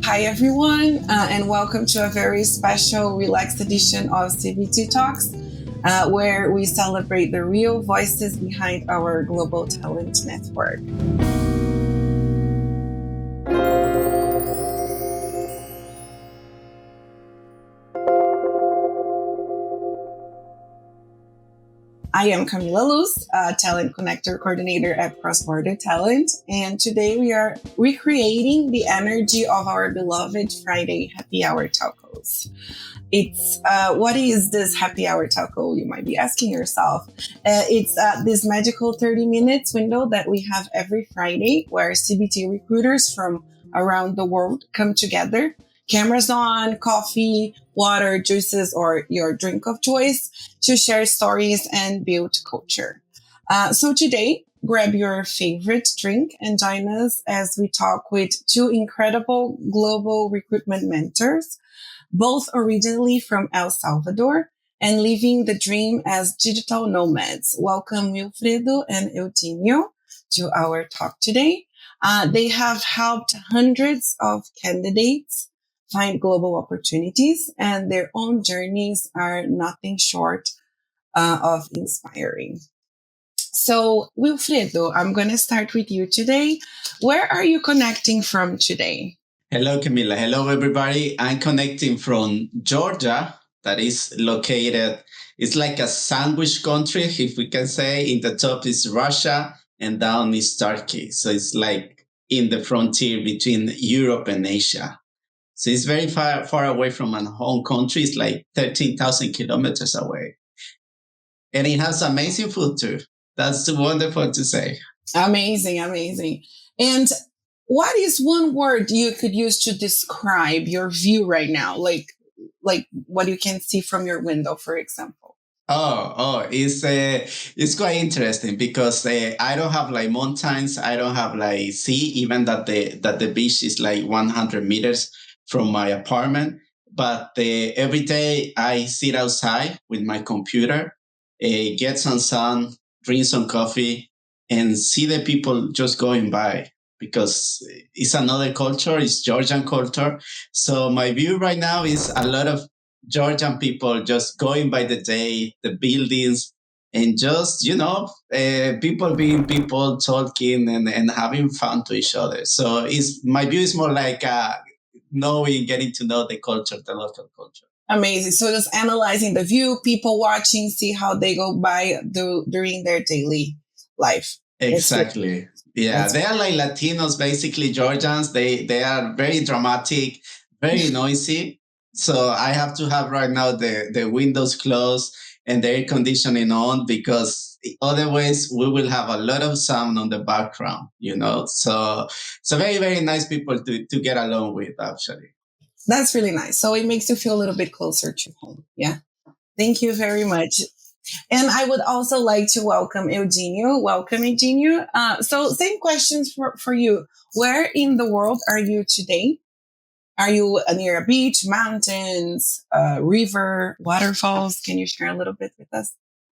Hi, everyone, and welcome to a very special, relaxed edition of CBT Talks, where we celebrate the real voices behind our global talent network. I am Camila Luz, Talent Connector Coordinator at Cross Border Talent, and today we are recreating the energy of our beloved Friday Happy Hour Tacos. It's what is this Happy Hour Taco? You might be asking yourself. It's this magical 30 minutes window that we have every Friday where CBT recruiters from around the world come together. Cameras on, coffee, water, juices, or your drink of choice to share stories and build culture. So today, grab your favorite drink and join us as we talk with two incredible global recruitment mentors, both originally from El Salvador and living the dream as digital nomads. Welcome Wilfredo and Eugénio to our talk today. They have helped hundreds of candidates find global opportunities, and their own journeys are nothing short of inspiring. So, Wilfredo, I'm going to start with you today. Where are you connecting from today? Hello, Camila. Hello, everybody. I'm connecting from Georgia, that is located, it's like a sandwich country, if we can say. In the top is Russia and down is Turkey. So it's like in the frontier between Europe and Asia. So it's very far away from my home country. It's like 13,000 kilometers away. And it has amazing food too. That's wonderful to say. Amazing. And what is one word you could use to describe your view right now? Like what you can see from your window, for example. It's quite interesting because I don't have like mountains. I don't have like sea, even that the beach is like 100 meters from my apartment. But every day I sit outside with my computer, get some sun, drink some coffee, and see the people just going by, because it's another culture, it's Georgian culture. So my view right now is a lot of Georgian people just going by the day, the buildings, and just, people being people, talking and having fun to each other. So my view is more like getting to know the culture, the local culture. Amazing. So just analyzing the view, people watching, see how they go by during their daily life. Exactly. Yeah, they are like Latinos, basically Georgians. They are very dramatic, very noisy. So I have to have right now the windows closed and the air conditioning on, because otherwise we will have a lot of sound on the background, So very, very nice people to get along with, actually. That's really nice. So it makes you feel a little bit closer to home. Yeah. Thank you very much. And I would also like to welcome Eugénio. Welcome, Eugénio. So same questions for you. Where in the world are you today? Are you near a beach, mountains, river, waterfalls? Can you share a little bit with us?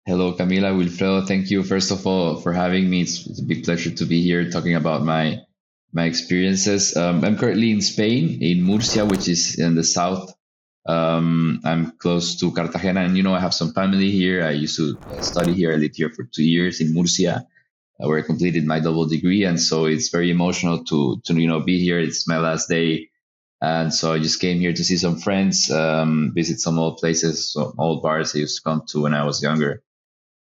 Hello, Camila, Wilfredo. Thank you, first of all, for having me. It's a big pleasure to be here talking about my experiences. I'm currently in Spain, in Murcia, which is in the south. I'm close to Cartagena, and I have some family here. I used to study here. I lived here for 2 years in Murcia, where I completed my double degree, and so it's very emotional to be here. It's my last day, and so I just came here to see some friends, visit some old places, some old bars I used to come to when I was younger.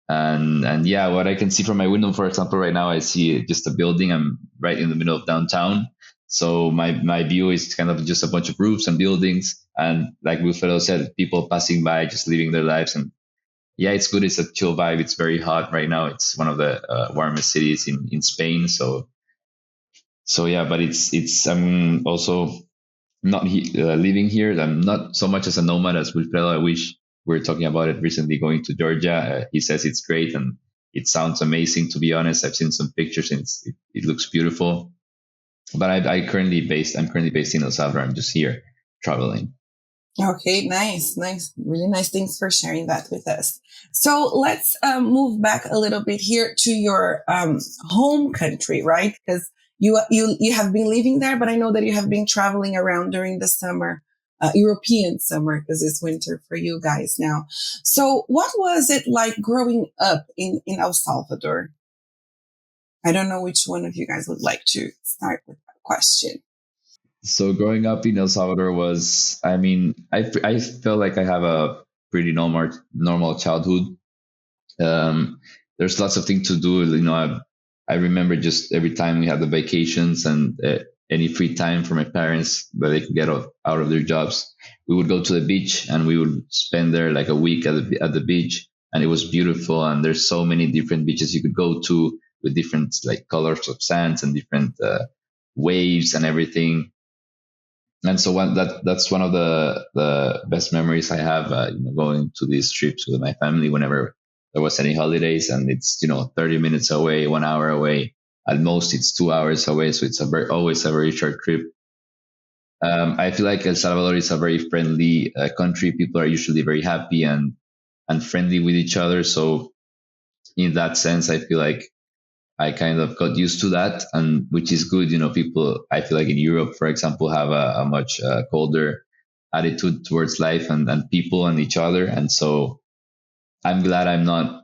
And yeah, what I can see from my window, for example, right now I see just a building. I'm right in the middle of downtown. So my view is kind of just a bunch of roofs and buildings. And like Wilfredo said, people passing by, just living their lives. And yeah, it's good. It's a chill vibe. It's very hot right now. It's one of the warmest cities in Spain. So yeah, but I'm also not living here. I'm not so much as a nomad as Wilfredo. I wish we were talking about it recently, going to Georgia. He says it's great and it sounds amazing, to be honest. I've seen some pictures and it looks beautiful. But I'm currently based in El Salvador. I'm just here traveling. Okay, nice. Really nice. Thanks for sharing that with us. So let's move back a little bit here to your home country, right? Because you have been living there, but I know that you have been traveling around during the summer, European summer, because it's winter for you guys now. So what was it like growing up in El Salvador? I don't know which one of you guys would like to start with that question. So growing up in El Salvador was, I mean, I felt like I have a pretty normal childhood. There's lots of things to do. You know, I remember just every time we had the vacations and any free time for my parents where they could get out of their jobs, we would go to the beach and we would spend there like a week at the beach, and it was beautiful. And there's so many different beaches you could go to with different like colors of sands and different waves and everything. And so that's one of the best memories I have, going to these trips with my family whenever there was any holidays, and it's 30 minutes away, 1 hour away. At most, it's 2 hours away, so it's always a very short trip. I feel like El Salvador is a very friendly country. People are usually very happy and friendly with each other. So in that sense, I feel like I kind of got used to that, and which is good. People, I feel like in Europe, for example, have a much colder attitude towards life and people and each other. And so I'm glad I'm not,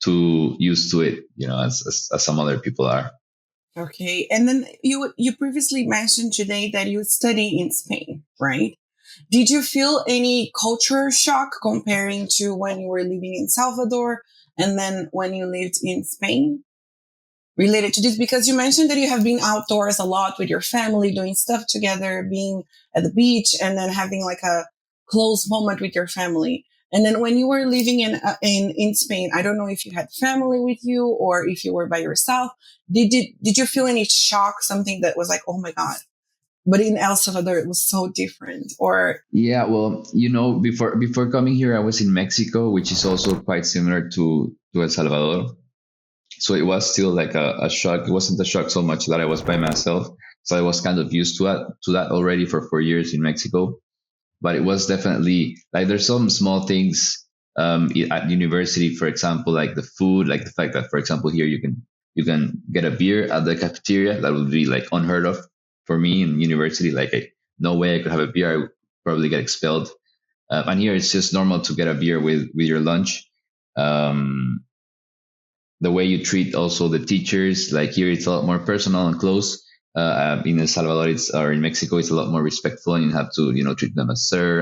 too used to it, as some other people are. Okay. And then you previously mentioned today that you study in Spain, right? Did you feel any culture shock comparing to when you were living in Salvador and then when you lived in Spain related to this? Because you mentioned that you have been outdoors a lot with your family, doing stuff together, being at the beach, and then having like a close moment with your family. And then when you were living in Spain, I don't know if you had family with you or if you were by yourself. Did you feel any shock, something that was like, oh my God? But in El Salvador, it was so different. Or yeah, well, before coming here, I was in Mexico, which is also quite similar to El Salvador. So it was still like a shock. It wasn't a shock so much that I was by myself. So I was kind of used to that already for 4 years in Mexico. But it was definitely like there's some small things at university, for example, like the food, like the fact that, for example, here you can get a beer at the cafeteria. That would be like unheard of for me in university. Like no way I could have a beer. I would probably get expelled. And here it's just normal to get a beer with your lunch. The way you treat also the teachers, like here it's a lot more personal and close. In El Salvador or in Mexico, it's a lot more respectful, and you have to, treat them as sir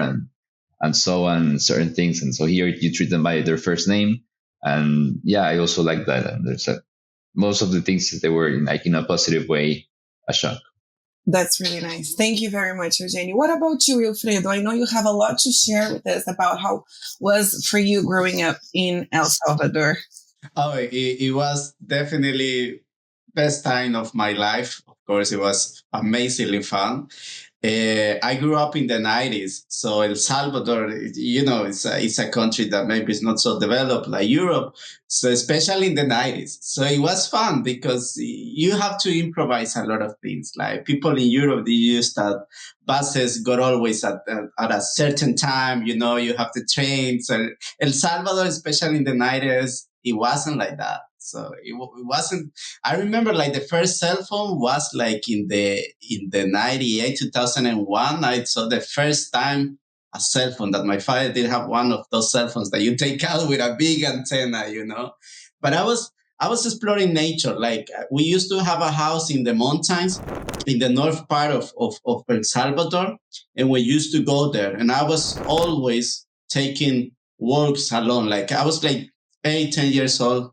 and so on, certain things. And so here you treat them by their first name. And yeah, I also like that. And there's most of the things that they were in a positive way, a shock. That's really nice. Thank you very much, Eugénio. What about you, Wilfredo? I know you have a lot to share with us about how it was for you growing up in El Salvador. Oh, it was definitely best time of my life. Of course, it was amazingly fun. I grew up in the 90s, so El Salvador, it's a country that maybe is not so developed like Europe, so especially in the 90s. So it was fun because you have to improvise a lot of things. Like people in Europe, they used that buses got always at a certain time, you have to train. So El Salvador, especially in the 90s, it wasn't like that. So it wasn't. I remember like the first cell phone was like in the 98, 2001. I saw the first time a cell phone that my father did have one of those cell phones that you take out with a big antenna, But I was exploring nature. Like we used to have a house in the mountains in the north part of El Salvador, and we used to go there. And I was always taking walks alone. Like I was like 8, 10 years old,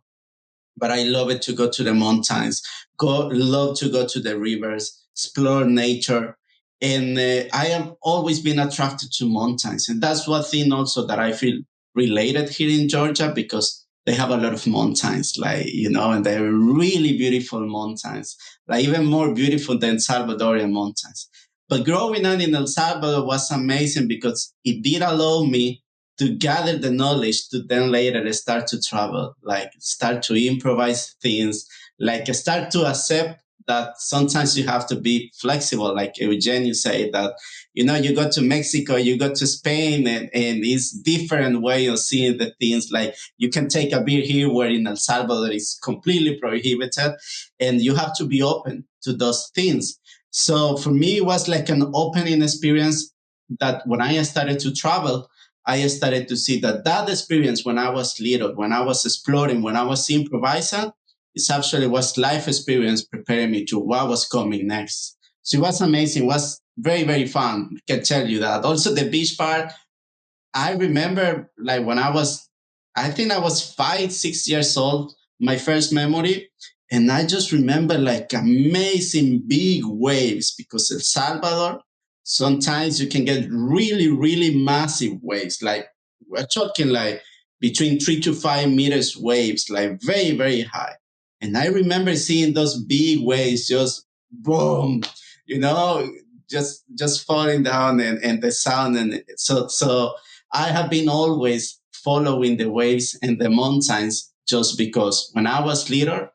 but I love it to go to the mountains, love to go to the rivers, explore nature. And I have always been attracted to mountains. And that's one thing also that I feel related here in Georgia, because they have a lot of mountains, and they're really beautiful mountains, like even more beautiful than Salvadorian mountains. But growing up in El Salvador was amazing because it did allow me to gather the knowledge to then later start to travel, like start to improvise things, like start to accept that sometimes you have to be flexible. Like Eugénio said that, you go to Mexico, you go to Spain, and it's different way of seeing the things. Like you can take a beer here where in El Salvador it's completely prohibited, and you have to be open to those things. So for me, it was like an opening experience that when I started to travel, I started to see that experience when I was little, when I was exploring, when I was improvising, it actually was life experience preparing me to what was coming next. So it was amazing. It was very, very fun. I can tell you that. Also, the beach part, I remember like when I think I was 5, 6 years old, my first memory. And I just remember like amazing big waves because El Salvador, sometimes you can get really, really massive waves. Like we're talking like between 3 to 5 meters waves, like very, very high. And I remember seeing those big waves just boom, you know, just falling down and the sound. And so I have been always following the waves and the mountains just because when I was little,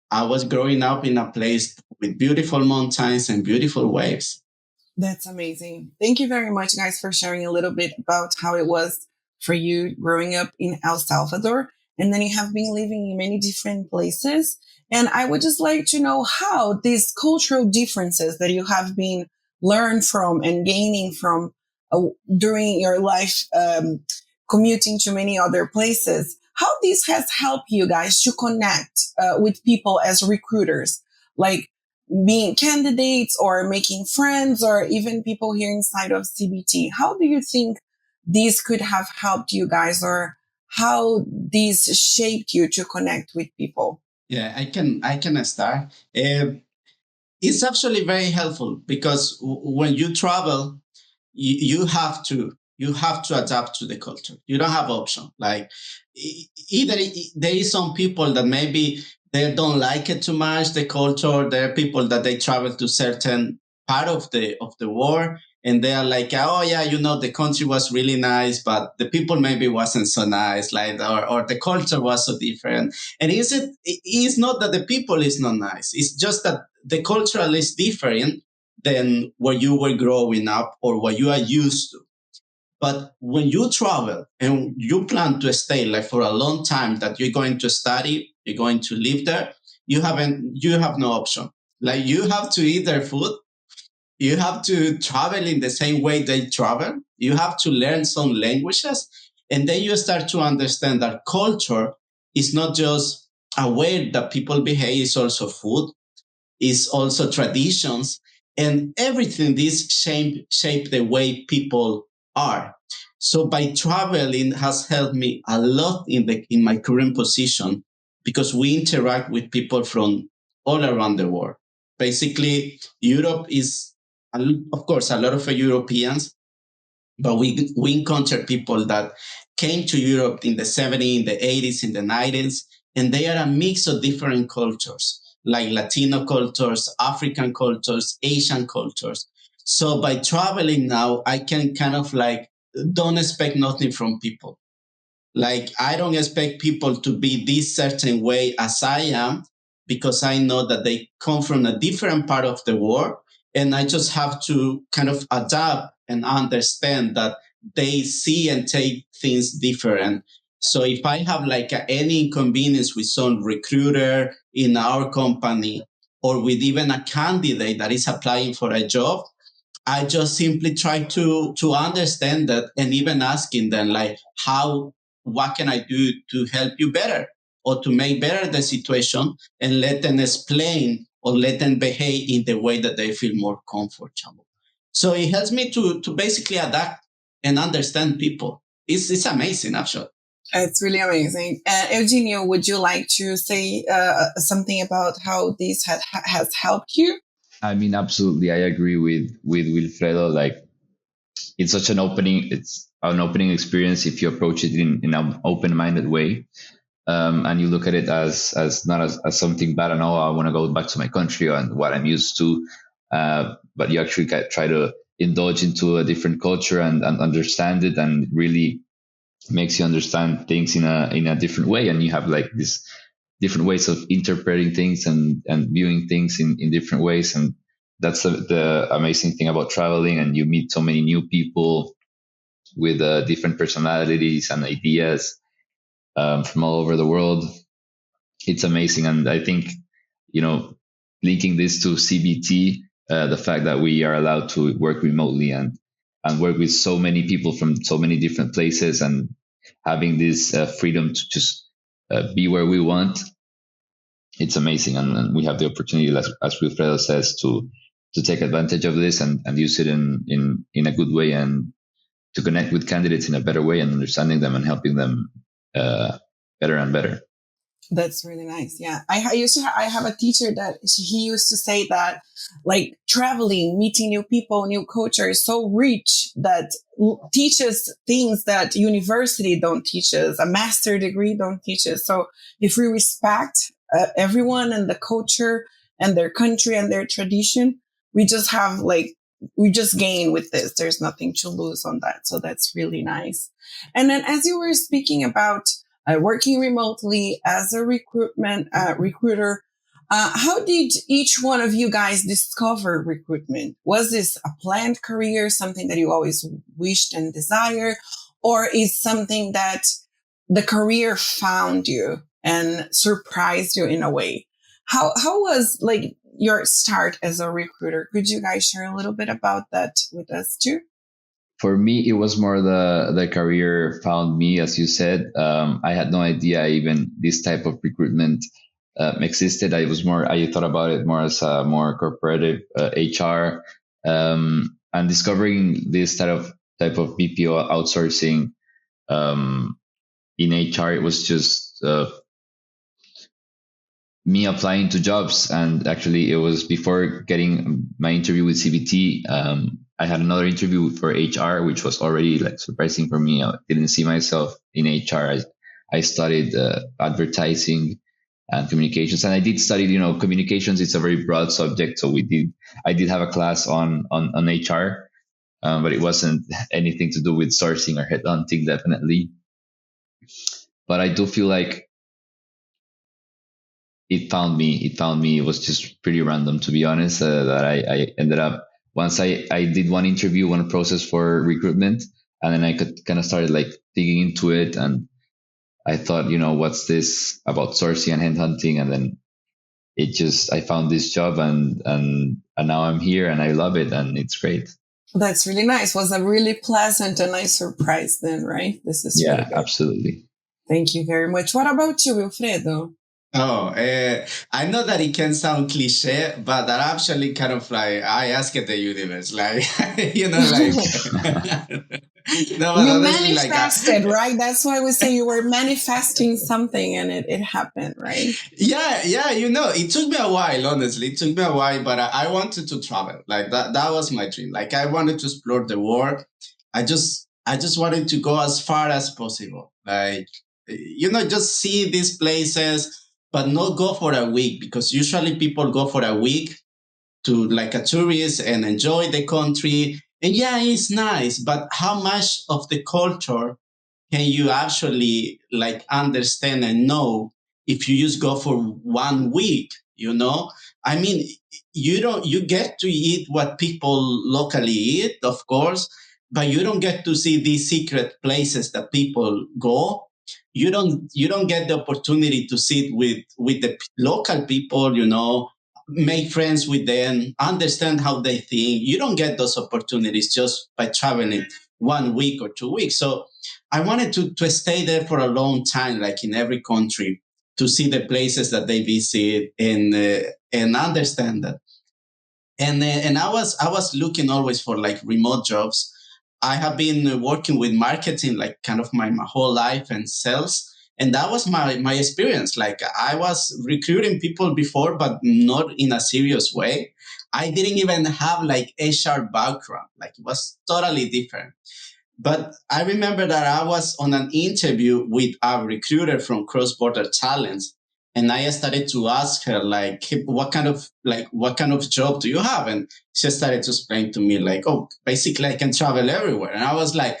I was growing up in a place with beautiful mountains and beautiful waves. That's amazing. Thank you very much, guys, for sharing a little bit about how it was for you growing up in El Salvador. And then you have been living in many different places. And I would just like to know how these cultural differences that you have been learned from and gaining from during your life, commuting to many other places, how this has helped you guys to connect with people as recruiters, like being candidates or making friends or even people here inside of CBT. How do you think these could have helped you guys, or how these shaped you to connect with people? Yeah, I can start. It's actually very helpful because when you travel, you have to adapt to the culture. You don't have option. Like either there is some people that maybe they don't like it too much, the culture. There are people that they travel to certain part of the world and they are like, oh yeah, the country was really nice, but the people maybe wasn't so nice, like or the culture was so different. And it's not that the people is not nice. It's just that the cultural is different than where you were growing up or what you are used to. But when you travel and you plan to stay like for a long time, that you're going to study, you're going to live there, you have no option. Like you have to eat their food, you have to travel in the same way they travel, you have to learn some languages, and then you start to understand that culture is not just a way that people behave, it's also food, is also traditions, and everything this shape the way people are. So by traveling has helped me a lot in my current position because we interact with people from all around the world. Basically, Europe is, of course, a lot of Europeans, but we encounter people that came to Europe in the 70s, in the 80s, in the 90s, and they are a mix of different cultures, like Latino cultures, African cultures, Asian cultures. So by traveling now, I can kind of like don't expect nothing from people. Like I don't expect people to be this certain way as I am because I know that they come from a different part of the world and I just have to kind of adapt and understand that they see and take things different. So if I have like any inconvenience with some recruiter in our company or with even a candidate that is applying for a job, I just simply try to understand that and even asking them like what can I do to help you better or to make better the situation and let them explain or let them behave in the way that they feel more comfortable. So it helps me to basically adapt and understand people. It's amazing actually. It's really amazing. Eugenio, would you like to say something about how this has helped you? I mean, absolutely, I agree with Wilfredo. Like, it's an opening experience if you approach it in an open-minded way, and you look at it as not as something bad. And I want to go back to my country and what I'm used to, but you actually try to indulge into a different culture and understand it, and really makes you understand things in a different way, and you have like this different ways of interpreting things and viewing things in different ways. And that's the amazing thing about traveling, and you meet so many new people with different personalities and ideas from all over the world. It's amazing. And I think, you know, linking this to CBT, the fact that we are allowed to work remotely and work with so many people from so many different places, and having this freedom to just be where we want, it's amazing. And we have the opportunity, as Wilfredo says, to take advantage of this and use it in a good way, and to connect with candidates in a better way, and understanding them and helping them better and better. That's really nice. Yeah. I have a teacher that he used to say that like traveling, meeting new people, new culture is so rich that teaches things that university don't teach us, a master degree don't teach us. So if we respect everyone and the culture and their country and their tradition, we just have we just gain with this. There's nothing to lose on that. So that's really nice. And then as you were speaking about working remotely as a recruiter, how did each one of you guys discover recruitment? Was this a planned career, something that you always wished and desired, or is something that the career found you and surprised you in a way? How was like your start as a recruiter? Could you guys share a little bit about that with us too? For me, it was more the career found me, as you said. I had no idea even this type of recruitment existed. I thought about it more as a more corporative HR, and discovering this type of BPO outsourcing in HR. It was just me applying to jobs, and actually, it was before getting my interview with CBT. I had another interview for HR, which was already like surprising for me. I didn't see myself in HR. I studied advertising and communications, and I did study, communications. It's a very broad subject. So I did have a class on HR, but it wasn't anything to do with sourcing or headhunting, definitely. But I do feel like it found me. It was just pretty random, to be honest, that I ended up. Once I did one interview, one process for recruitment, and then I could kind of started like digging into it, and I thought, what's this about sourcing and headhunting? And then I found this job, and now I'm here and I love it, and it's great. That's really nice. Was a really pleasant and nice surprise then, right? This is yeah, really good. Absolutely. Thank you very much. What about you, Wilfredo? Oh, I know that it can sound cliche, but that actually kind of like, I asked the universe, like, No, you manifested, right? That's why we say you were manifesting something and it happened, right? Yeah, it took me a while, honestly. It took me a while, but I wanted to travel. Like that was my dream. Like I wanted to explore the world. I just wanted to go as far as possible. Like, just see these places, but not go for a week, because usually people go for a week to like a tourist and enjoy the country. And yeah, it's nice, but how much of the culture can you actually like understand and know if you just go for 1 week? I mean, you get to eat what people locally eat, of course, but you don't get to see these secret places that people go. You don't get the opportunity to sit with the local people, make friends with them, understand how they think. You don't get those opportunities just by traveling 1 week or 2 weeks. So I wanted to stay there for a long time, like in every country, to see the places that they visit and understand that. And I was looking always for like remote jobs. I have been working with marketing like kind of my whole life, and sales. And that was my experience. Like I was recruiting people before, but not in a serious way. I didn't even have like HR background. Like it was totally different. But I remember that I was on an interview with a recruiter from Cross Border Talents, and I started to ask her like, "Hey, what kind of job do you have?" And she started to explain to me like, "Oh, basically I can travel everywhere." And I was like,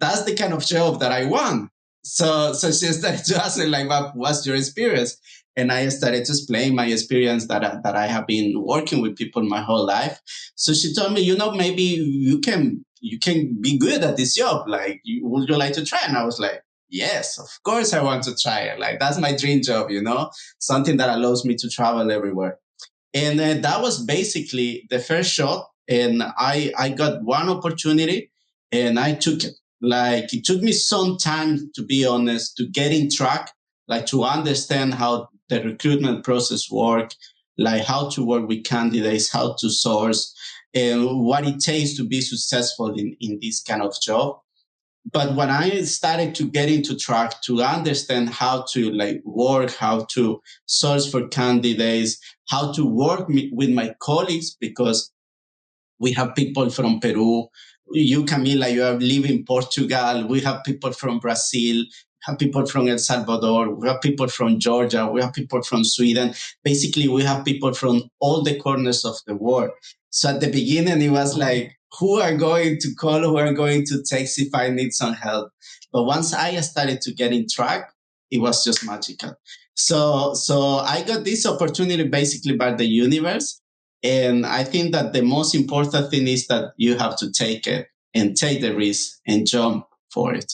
"That's the kind of job that I want." So she started to ask me like, "What's your experience?" And I started to explain my experience that I have been working with people my whole life. So she told me, maybe you can be good at this job. Like, would you like to try? And I was like, yes, of course I want to try it. Like, that's my dream job, something that allows me to travel everywhere. And that was basically the first shot. And I got one opportunity and I took it. Like, it took me some time, to be honest, to get in track, like to understand how the recruitment process work, like how to work with candidates, how to source, and what it takes to be successful in this kind of job. But when I started to get into track, to understand how to like work, how to source for candidates, how to work with my colleagues, because we have people from Peru. You, Camila, you live in Portugal. We have people from Brazil. We have people from El Salvador. We have people from Georgia. We have people from Sweden. Basically, we have people from all the corners of the world. So at the beginning, it was like, who are going to call? Who are going to text if I need some help? But once I started to get in track, it was just magical. So I got this opportunity basically by the universe. And I think that the most important thing is that you have to take it and take the risk and jump for it.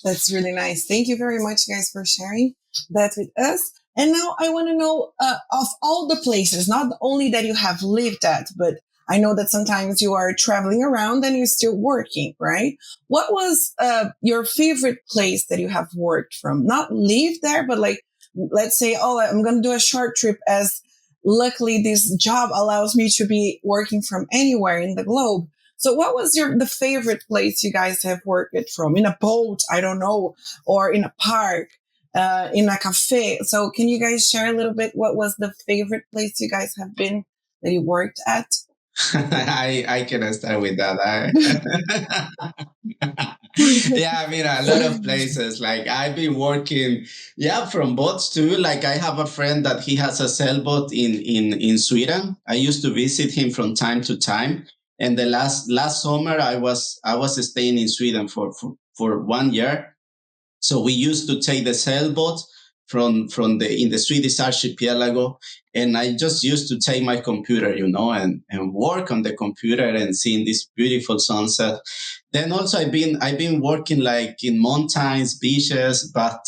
That's really nice. Thank you very much, guys, for sharing that with us. And now I want to know, of all the places, not only that you have lived at, but I know that sometimes you are traveling around and you're still working, right? What was your favorite place that you have worked from? Not lived there, but like, let's say, oh, I'm going to do a short trip, as luckily this job allows me to be working from anywhere in the globe. So what was the favorite place you guys have worked from? In a boat, I don't know, or in a park, in a cafe. So can you guys share a little bit? What was the favorite place you guys have been that you worked at? I can start with that. Yeah, I mean, a lot of places. Like, I've been working, yeah, from boats too. Like, I have a friend that he has a sailboat in Sweden. I used to visit him from time to time. And the last summer, I was staying in Sweden for 1 year. So we used to take the sailboat from in the Swedish archipelago, and I just used to take my computer, and work on the computer and seeing this beautiful sunset. Then also I've been working like in mountains, beaches, but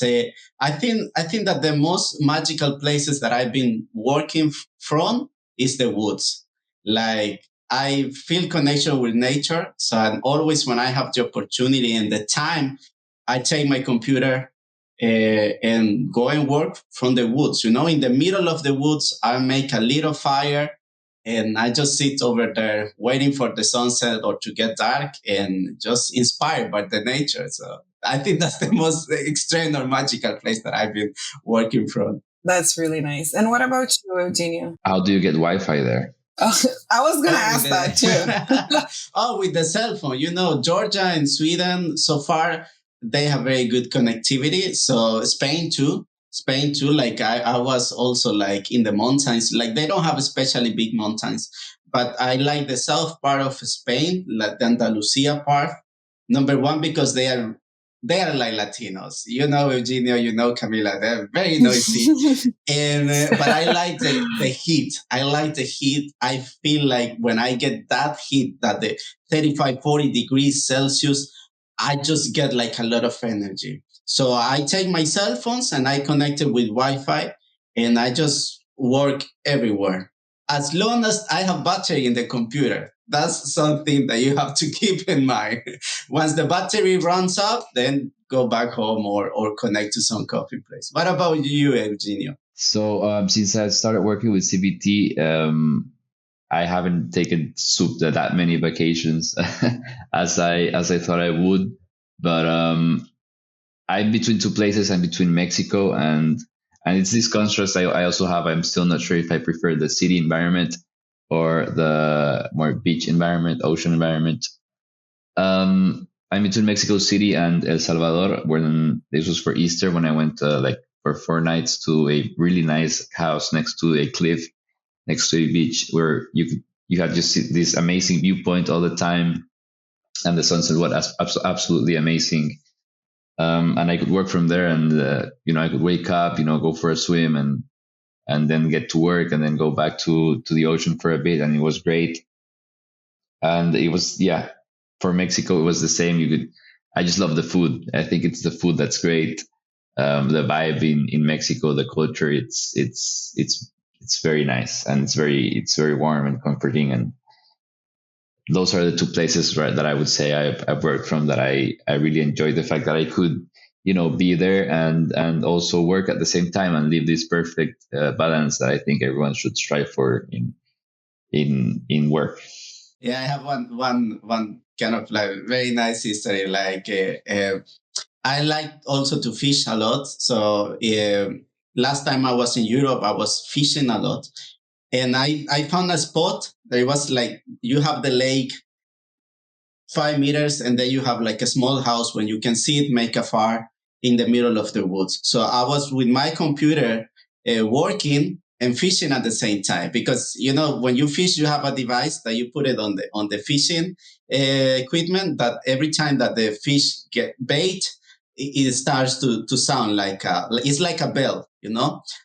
I think that the most magical places that I've been working from is the woods. Like, I feel connection with nature, so I'm always, when I have the opportunity and the time, I take my computer and go and work from the woods. In the middle of the woods, I make a little fire and I just sit over there waiting for the sunset or to get dark and just inspired by the nature. So I think that's the most extreme or magical place that I've been working from. That's really nice. And what about you, Eugénio? How do you get Wi-Fi there? Oh, I was going to ask that too. With the cell phone. Georgia and Sweden, so far, they have very good connectivity. So Spain too. Like, I was also like in the mountains. Like, they don't have especially big mountains, but I like the south part of Spain, like the Andalusia part. Number one, because they are like Latinos. Eugénio, Camila, they're very noisy. But I like the heat. I like the heat. I feel like when I get that heat, that the 35, 40 degrees Celsius, I just get like a lot of energy. So I take my cell phones and I connect it with Wi-Fi and I just work everywhere. As long as I have battery in the computer, that's something that you have to keep in mind. Once the battery runs out, then go back home or connect to some coffee place. What about you, Eugénio? So since I started working with CBT, I haven't taken that many vacations as I thought I would. But I'm between two places. I'm between Mexico and it's this contrast I also have. I'm still not sure if I prefer the city environment or the more beach environment, ocean environment. I'm between Mexico City and El Salvador. When this was for Easter, when I went for 4 nights to a really nice house next to a cliff, next to a beach, where you had just this amazing viewpoint all the time, and the sunset was absolutely amazing. And I could work from there, and I could wake up, go for a swim, and then get to work, and then go back to the ocean for a bit, and it was great. And it was, for Mexico, it was the same. I just love the food. I think it's the food that's great. The vibe in Mexico, the culture, it's it's very nice, and it's very warm and comforting. And those are the two places that I would say I've worked from that I really enjoyed the fact that I could, be there and also work at the same time and live this perfect balance that I think everyone should strive for in work. Yeah, I have one kind of like very nice history. Like I like also to fish a lot. So last time I was in Europe, I was fishing a lot, and I found a spot. There was like you have the lake 5 meters, and then you have like a small house when you can see it make a fire in the middle of the woods. So I was with my computer working and fishing at the same time, because when you fish, you have a device that you put it on the fishing equipment, that every time that the fish get bait, it starts to sound like it's like a bell.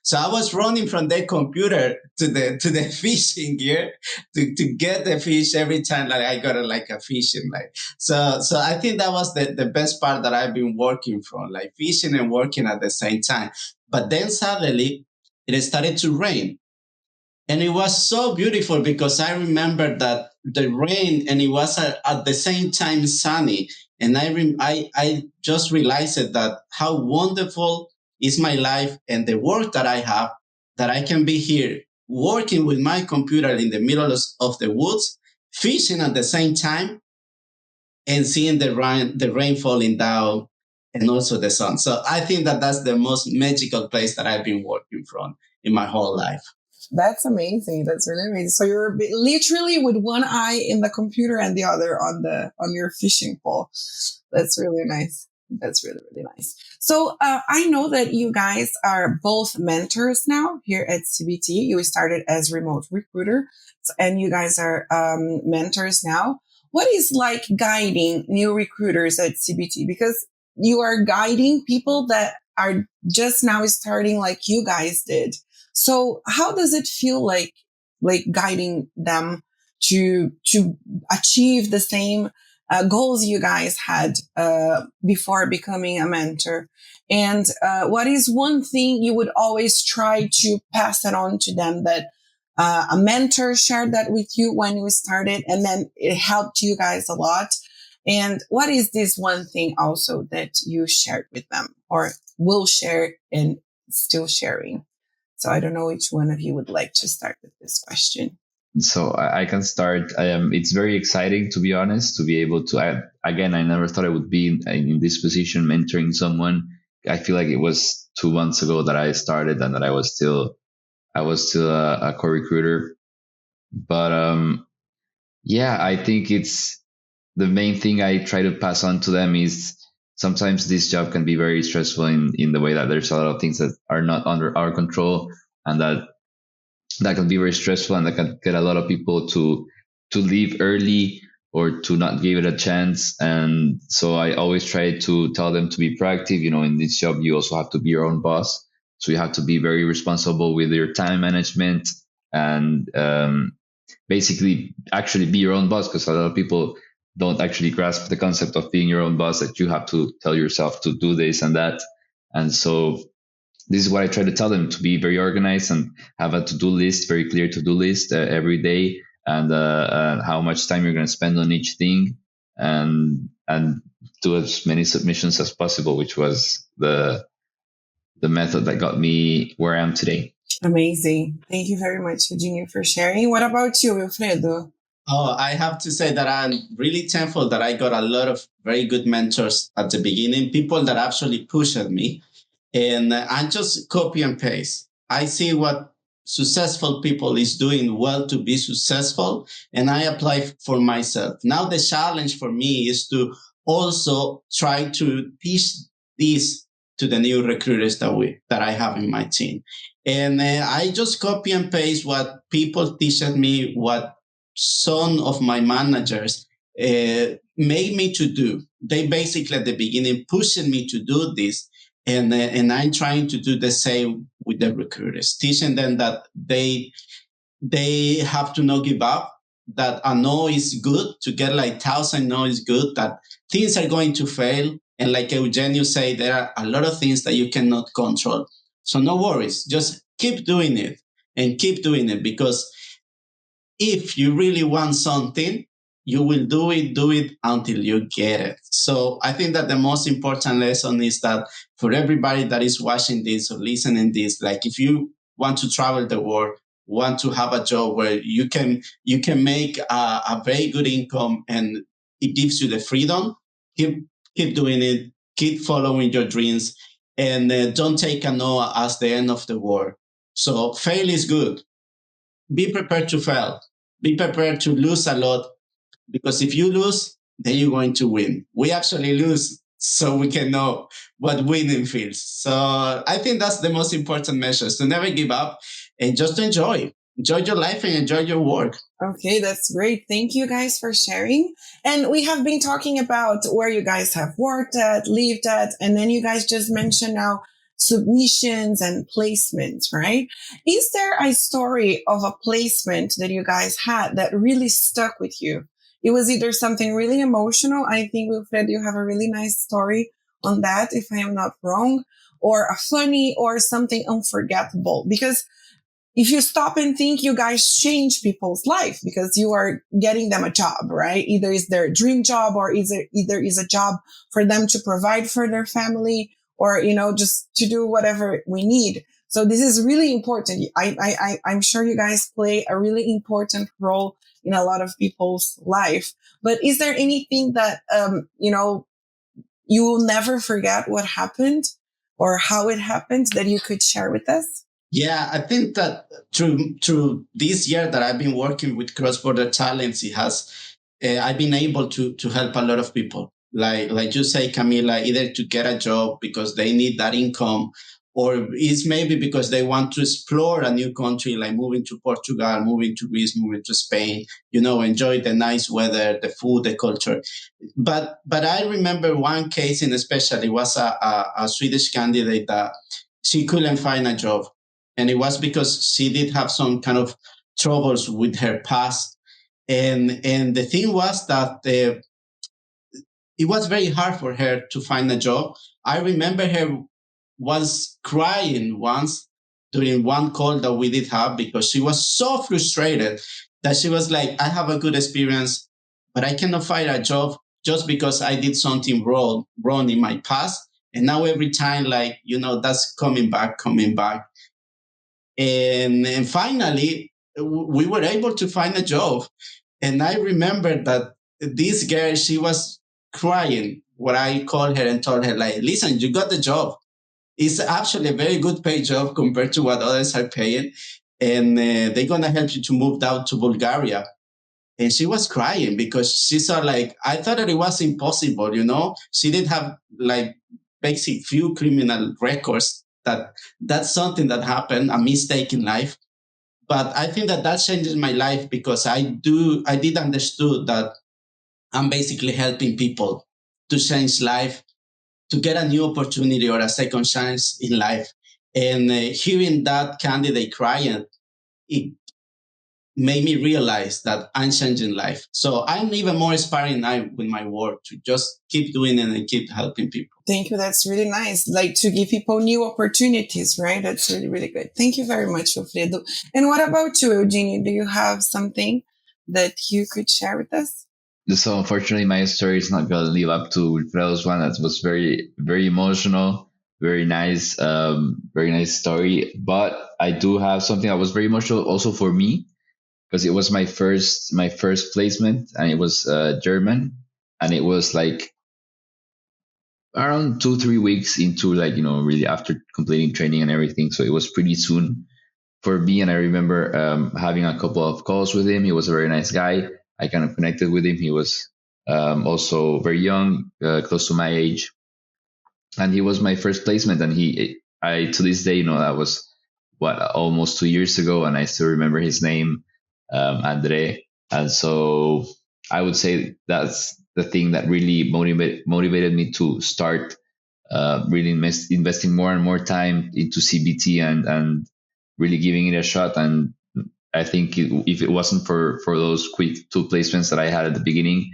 So I was running from the computer to the fishing gear to get the fish every time like I got a fishing like. So I think that was the best part that I've been working from, like fishing and working at the same time. But then suddenly it started to rain. And it was so beautiful because I remember that the rain, and it was at the same time sunny. And I just realized that how wonderful is my life and the work that I have, that I can be here working with my computer in the middle of the woods, fishing at the same time, and seeing the rain falling down, and also the sun. So I think that that's the most magical place that I've been working from in my whole life. That's amazing. That's really amazing. So you're literally with one eye in the computer and the other on your fishing pole. That's really nice. That's really, really nice. So I know that you guys are both mentors now here at CBT. You started as remote recruiter, and you guys are mentors now. What is like guiding new recruiters at CBT? Because you are guiding people that are just now starting like you guys did. So how does it feel like guiding them to achieve the same goals you guys had before becoming a mentor? And what is one thing you would always try to pass it on to them that a mentor shared that with you when you started, and then it helped you guys a lot? And what is this one thing also that you shared with them or will share and still sharing? So I don't know which one of you would like to start with this question. So I can start. It's very exciting, to be honest, to be able to. I never thought I would be in this position, mentoring someone. I feel like it was 2 months ago that I started, and that I was still a co-recruiter. But I think it's the main thing I try to pass on to them is sometimes this job can be very stressful in the way that there's a lot of things that are not under our control, and that can be very stressful, and that can get a lot of people to leave early or to not give it a chance. And so I always try to tell them to be proactive. In this job, you also have to be your own boss. So you have to be very responsible with your time management, and basically actually be your own boss, because a lot of people don't actually grasp the concept of being your own boss, that you have to tell yourself to do this and that. And so this is what I try to tell them, to be very organized and have a to-do list, very clear to-do list every day, and how much time you're going to spend on each thing, and do as many submissions as possible, which was the method that got me where I am today. Amazing. Thank you very much, Eugénio, for sharing. What about you, Wilfredo? Oh, I have to say that I'm really thankful that I got a lot of very good mentors at the beginning, people that actually pushed me. And I just copy and paste. I see what successful people is doing well to be successful, and I apply for myself. Now the challenge for me is to also try to teach this to the new recruiters that I have in my team. And I just copy and paste what people teach me, what some of my managers made me to do. They basically at the beginning pushed me to do this. And I'm trying to do the same with the recruiters, teaching them that they have to not give up, that a no is good, to get like 1,000 no is good, that things are going to fail. And like Eugénio said, there are a lot of things that you cannot control. So no worries, just keep doing it. and keep doing it, because if you really want something, you will do it until you get it. So I think that the most important lesson is that for everybody that is watching this or listening this, like if you want to travel the world, want to have a job where you can make a very good income and it gives you the freedom, keep doing it, keep following your dreams, and don't take a no as the end of the world. So fail is good. Be prepared to fail. Be prepared to lose a lot, because if you lose, then you're going to win. We actually lose so we can know what winning feels. So I think that's the most important measures, to never give up and just enjoy. Enjoy your life and enjoy your work. Okay, that's great. Thank you guys for sharing. And we have been talking about where you guys have worked at, lived at, and then you guys just mentioned now submissions and placements, right? Is there a story of a placement that you guys had that really stuck with you? It was either something really emotional. I think, Wilfred, you have a really nice story on that, if I am not wrong, or a funny or something unforgettable. Because if you stop and think, you guys change people's life because you are getting them a job, right? Either is their dream job or either is a job for them to provide for their family or, just to do whatever we need. So this is really important. I'm sure you guys play a really important role in a lot of people's life. But is there anything that, you will never forget what happened or how it happened that you could share with us? Yeah, I think that through this year that I've been working with cross-border talents, it has I've been able to help a lot of people. Like you say, Camila, either to get a job because they need that income, or it's maybe because they want to explore a new country, like moving to Portugal, moving to Greece, moving to Spain, enjoy the nice weather, the food, the culture. But I remember one case in especially was a Swedish candidate that she couldn't find a job. And it was because she did have some kind of troubles with her past. And the thing was that it was very hard for her to find a job. I remember her was crying once during one call that we did have, because she was so frustrated that she was like, I have a good experience, but I cannot find a job just because I did something wrong in my past. And now every time, that's coming back. And finally, we were able to find a job. And I remember that this girl, she was crying when I called her and told her, like, listen, you got the job. It's actually a very good paid job compared to what others are paying. And they're going to help you to move down to Bulgaria. And she was crying because she saw, like, I thought that it was impossible, She did have, like, basic few criminal records. That's something that happened, a mistake in life. But I think that changes my life, because I did understood that I'm basically helping people to change life, to get a new opportunity or a second chance in life. And hearing that candidate crying, it made me realize that I'm changing life. So I'm even more inspiring now with my work to just keep doing it and keep helping people. Thank you. That's really nice. Like, to give people new opportunities, right? That's really, really good. Thank you very much, Wilfredo. And what about you, Eugénio? Do you have something that you could share with us? So unfortunately, my story is not going to live up to Wilfredo's one. That was very, very emotional, very nice story. But I do have something that was very emotional also for me, because it was my first placement, and it was German, and it was like around 2-3 weeks into, like, really after completing training and everything. So it was pretty soon for me. And I remember having a couple of calls with him. He was a very nice guy. I kind of connected with him. He was also very young, close to my age, and he was my first placement. And I to this day, that was almost 2 years ago, and I still remember his name, Andre. And so I would say that's the thing that really motivated me to start really investing more and more time into CBT and really giving it a shot. And I think if it wasn't for those quick 2 placements that I had at the beginning,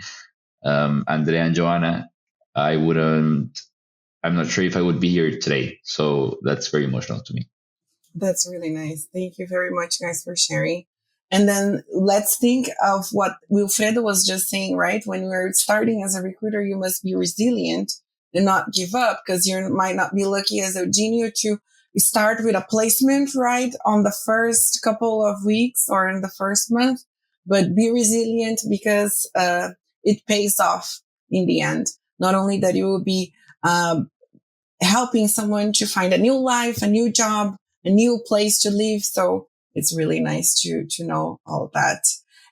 Andrea and Joanna, I'm not sure if I would be here today. So that's very emotional to me. That's really nice. Thank you very much, guys, for sharing. And then let's think of what Wilfredo was just saying, right? When you're starting as a recruiter, you must be resilient and not give up, because you might not be lucky as Eugénio to start with a placement, right? On the first couple of weeks or in the first month, but be resilient, because it pays off in the end. Not only that you will be helping someone to find a new life, a new job, a new place to live. So it's really nice to know all that.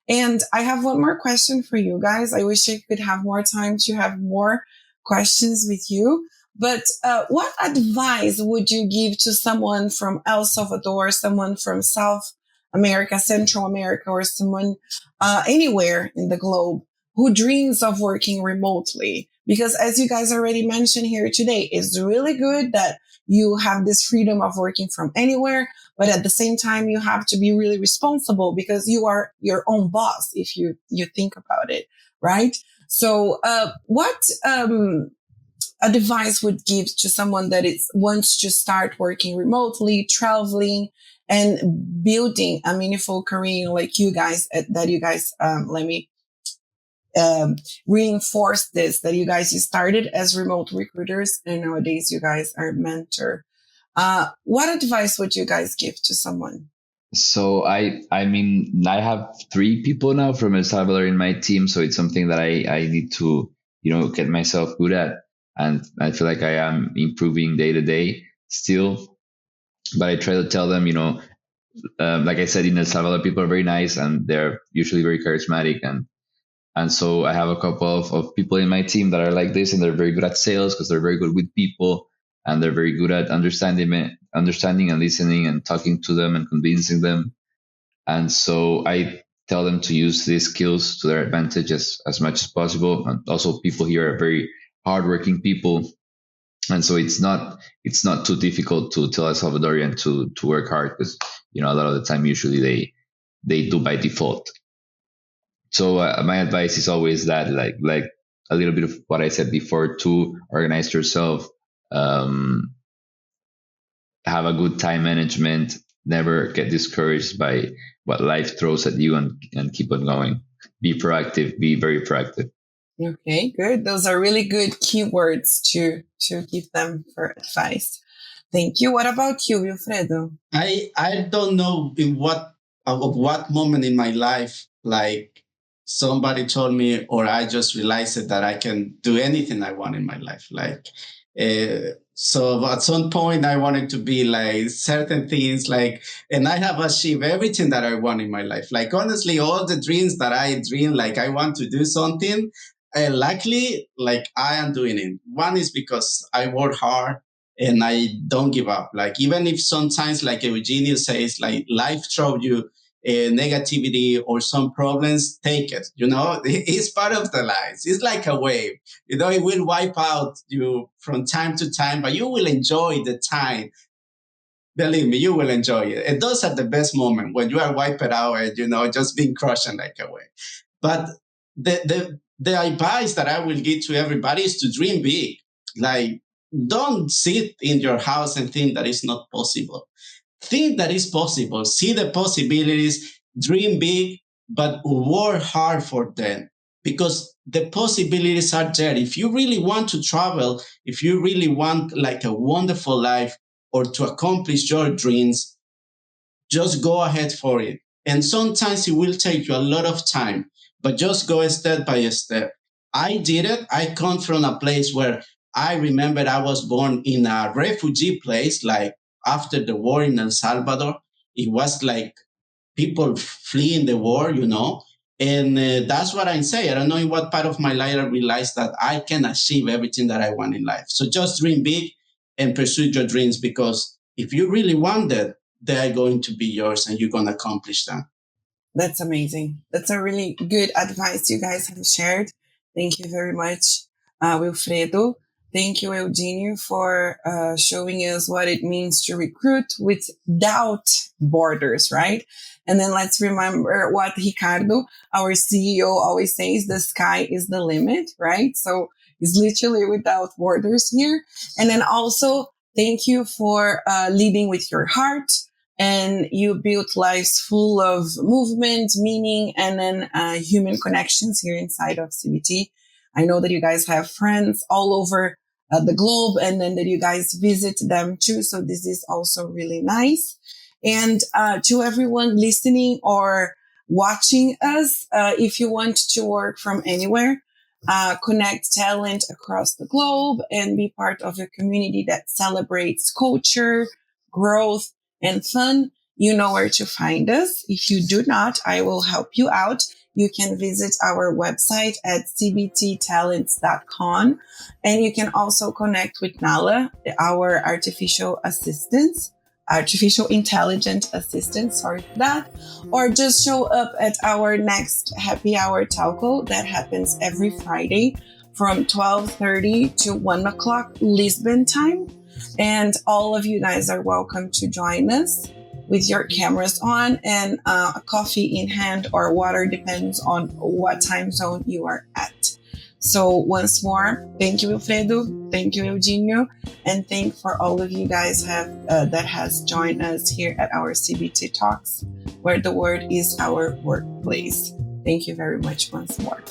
And I have one more question for you guys. I wish I could have more time to have more questions with you. But what advice would you give to someone from El Salvador, someone from South America, Central America, or someone anywhere in the globe who dreams of working remotely? Because as you guys already mentioned here today, it's really good that you have this freedom of working from anywhere, but at the same time, you have to be really responsible, because you are your own boss if you think about it, right? So, what advice would give to someone that wants to start working remotely, traveling, and building a meaningful career like you guys, that you guys, let me reinforce this, that you guys started as remote recruiters and nowadays you guys are mentor. What advice would you guys give to someone? So I mean, I have 3 people now from El Salvador in my team. So it's something that I need to, get myself good at. And I feel like I am improving day to day still. But I try to tell them, like I said, in El Salvador, people are very nice and they're usually very charismatic. And so I have a couple of people in my team that are like this, and they're very good at sales because they're very good with people, and they're very good at understanding and listening and talking to them and convincing them. And so I tell them to use these skills to their advantage as much as possible. And also, people here are very hardworking people, and so it's not too difficult to tell a Salvadorian to work hard, because a lot of the time usually they do by default. So my advice is always that, like a little bit of what I said before, to organize yourself, have a good time management, never get discouraged by what life throws at you, and keep on going. Be proactive, be very proactive. Okay, good. Those are really good keywords to give them for advice. Thank you. What about you, Wilfredo? I don't know in what moment in my life, like, somebody told me, or I just realized it, that I can do anything I want in my life. Like, so at some point I wanted to be like certain things, like, and I have achieved everything that I want in my life. Like, honestly, all the dreams that I dream, like I want to do something, luckily, like I am doing it. One is because I work hard and I don't give up. Like, even if sometimes, like Eugénio says, like life throws you negativity or some problems, take it. It's part of the life. It's like a wave. It will wipe out you from time to time, but you will enjoy the time. Believe me, you will enjoy it. And those are the best moments, when you are wiped out and just being crushed like a wave. But the advice that I will give to everybody is to dream big. Like, don't sit in your house and think that it's not possible. Think that it's possible. See the possibilities, dream big, but work hard for them, because the possibilities are there. If you really want to travel, if you really want like a wonderful life, or to accomplish your dreams, just go ahead for it. And sometimes it will take you a lot of time, but just go step by step. I did it. I come from a place where I remember I was born in a refugee place, like after the war in El Salvador. It was like people fleeing the war. And that's what I say. I don't know in what part of my life I realized that I can achieve everything that I want in life. So just dream big and pursue your dreams, because if you really want it, they're going to be yours and you're going to accomplish them. That's amazing. That's a really good advice you guys have shared. Thank you very much, Wilfredo. Thank you, Eugénio, for showing us what it means to recruit without borders, right? And then let's remember what Ricardo, our CEO, always says: the sky is the limit, right? So it's literally without borders here. And then also, thank you for leading with your heart, and you build lives full of movement, meaning, and then human connections here inside of CBT. I know that you guys have friends all over the globe, and then that you guys visit them too. So this is also really nice. And to everyone listening or watching us, if you want to work from anywhere, connect talent across the globe and be part of a community that celebrates culture, growth, and fun, you know where to find us. If you do not, I will help you out. You can visit our website at cbttalents.com, and you can also connect with Nala, our artificial intelligent assistant, sorry for that, or just show up at our next happy hour talco that happens every Friday from 12:30 to 1 o'clock Lisbon time. And all of you guys are welcome to join us with your cameras on and a coffee in hand or water, depends on what time zone you are at. So once more, thank you, Wilfredo. Thank you, Eugénio. And thank for all of you guys that has joined us here at our CBT Talks, where the word is our workplace. Thank you very much once more.